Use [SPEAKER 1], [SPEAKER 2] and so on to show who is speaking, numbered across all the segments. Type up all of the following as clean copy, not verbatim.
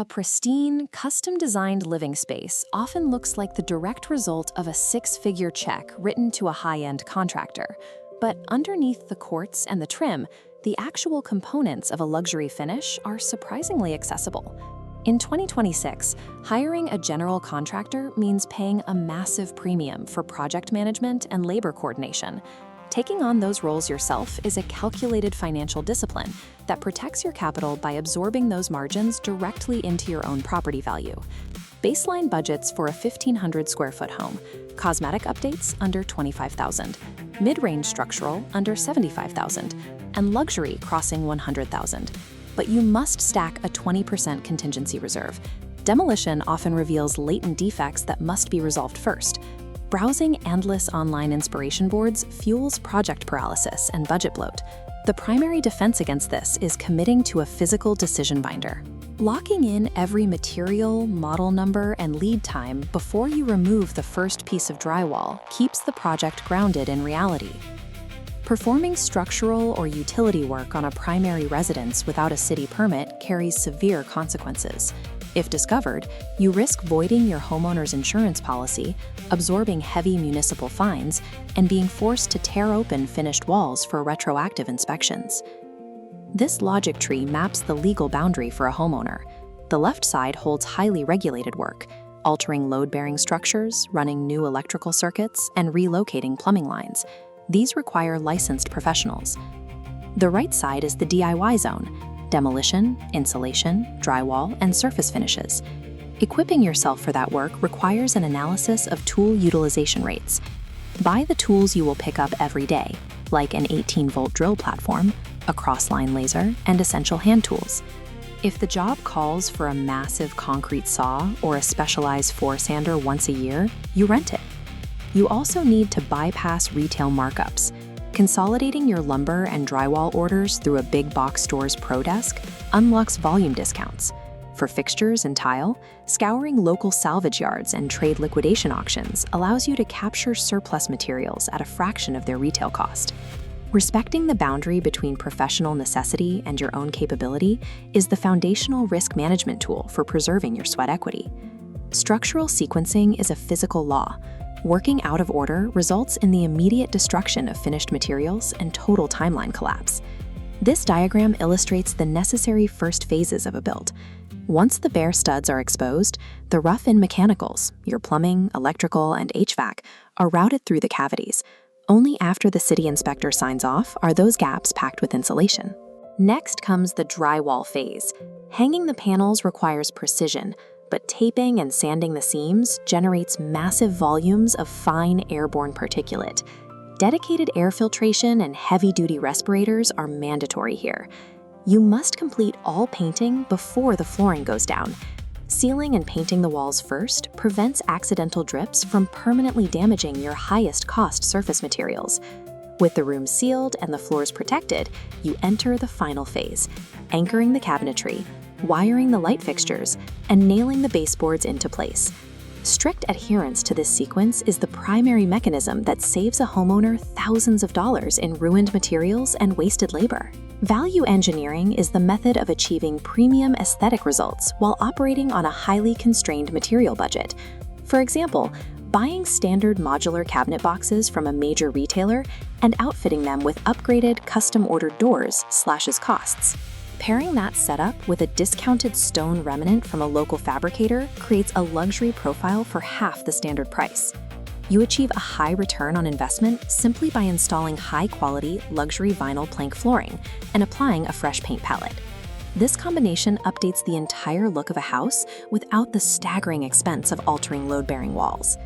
[SPEAKER 1] A pristine, custom-designed living space often looks like the direct result of a six-figure check written to a high-end contractor. But underneath the quartz and the trim, the actual components of a luxury finish are surprisingly accessible. In 2026, hiring a general contractor means paying a massive premium for project management and labor coordination. Taking on those roles yourself is a calculated financial discipline that protects your capital by absorbing those margins directly into your own property value. Baseline budgets for a 1,500 square foot home, cosmetic updates under $25,000, mid-range structural under $75,000, and luxury crossing $100,000. But you must stack a 20% contingency reserve. Demolition often reveals latent defects that must be resolved first. Browsing endless online inspiration boards fuels project paralysis and budget bloat. The primary defense against this is committing to a physical decision binder. Locking in every material, model number, and lead time before you remove the first piece of drywall keeps the project grounded in reality. Performing structural or utility work on a primary residence without a city permit carries severe consequences. If discovered, you risk voiding your homeowner's insurance policy, absorbing heavy municipal fines, and being forced to tear open finished walls for retroactive inspections. This logic tree maps the legal boundary for a homeowner. The left side holds highly regulated work, altering load-bearing structures, running new electrical circuits, and relocating plumbing lines. These require licensed professionals. The right side is the DIY zone: demolition, insulation, drywall, and surface finishes. Equipping yourself for that work requires an analysis of tool utilization rates. Buy the tools you will pick up every day, like an 18-volt drill platform, a cross-line laser, and essential hand tools. If the job calls for a massive concrete saw or a specialized floor sander once a year, you rent it. You also need to bypass retail markups. Consolidating your lumber and drywall orders through a big box store's pro desk unlocks volume discounts. For fixtures and tile, scouring local salvage yards and trade liquidation auctions allows you to capture surplus materials at a fraction of their retail cost. Respecting the boundary between professional necessity and your own capability is the foundational risk management tool for preserving your sweat equity. Structural sequencing is a physical law. Working out of order results in the immediate destruction of finished materials and total timeline collapse. This diagram illustrates the necessary first phases of a build. Once the bare studs are exposed, the rough-in mechanicals, your plumbing, electrical, and HVAC, are routed through the cavities. Only after the city inspector signs off are those gaps packed with insulation. Next comes the drywall phase. Hanging the panels requires precision, but taping and sanding the seams generates massive volumes of fine airborne particulate. Dedicated air filtration and heavy-duty respirators are mandatory here. You must complete all painting before the flooring goes down. Sealing and painting the walls first prevents accidental drips from permanently damaging your highest-cost surface materials. With the room sealed and the floors protected, you enter the final phase, anchoring the cabinetry, wiring the light fixtures, and nailing the baseboards into place. Strict adherence to this sequence is the primary mechanism that saves a homeowner thousands of dollars in ruined materials and wasted labor. Value engineering is the method of achieving premium aesthetic results while operating on a highly constrained material budget. For example, buying standard modular cabinet boxes from a major retailer and outfitting them with upgraded custom-ordered doors slashes costs. Pairing that setup with a discounted stone remnant from a local fabricator creates a luxury profile for half the standard price. You achieve a high return on investment simply by installing high-quality, luxury vinyl plank flooring and applying a fresh paint palette. This combination updates the entire look of a house without the staggering expense of altering load-bearing walls.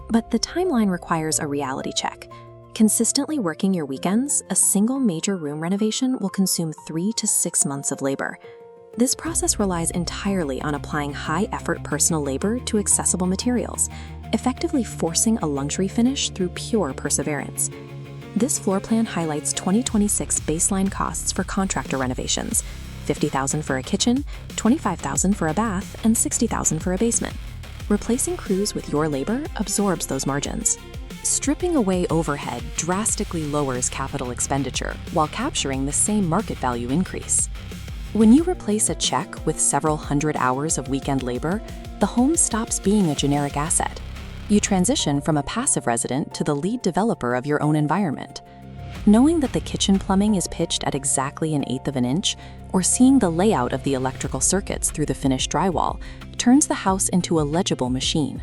[SPEAKER 1] But the timeline requires a reality check. Consistently working your weekends, a single major room renovation will consume 3 to 6 months of labor. This process relies entirely on applying high-effort personal labor to accessible materials, effectively forcing a luxury finish through pure perseverance. This floor plan highlights 2026 baseline costs for contractor renovations: $50,000 for a kitchen, $25,000 for a bath, and $60,000 for a basement. Replacing crews with your labor absorbs those margins. Stripping away overhead drastically lowers capital expenditure while capturing the same market value increase. When you replace a check with several hundred hours of weekend labor, the home stops being a generic asset. You transition from a passive resident to the lead developer of your own environment. Knowing that the kitchen plumbing is pitched at exactly 1/8 of an inch, or seeing the layout of the electrical circuits through the finished drywall, turns the house into a legible machine.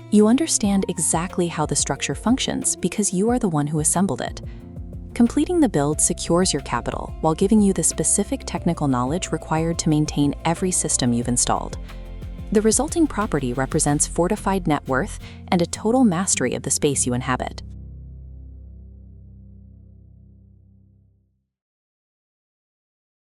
[SPEAKER 1] You understand exactly how the structure functions because you are the one who assembled it. Completing the build secures your capital while giving you the specific technical knowledge required to maintain every system you've installed. The resulting property represents fortified net worth and a total mastery of the space you inhabit.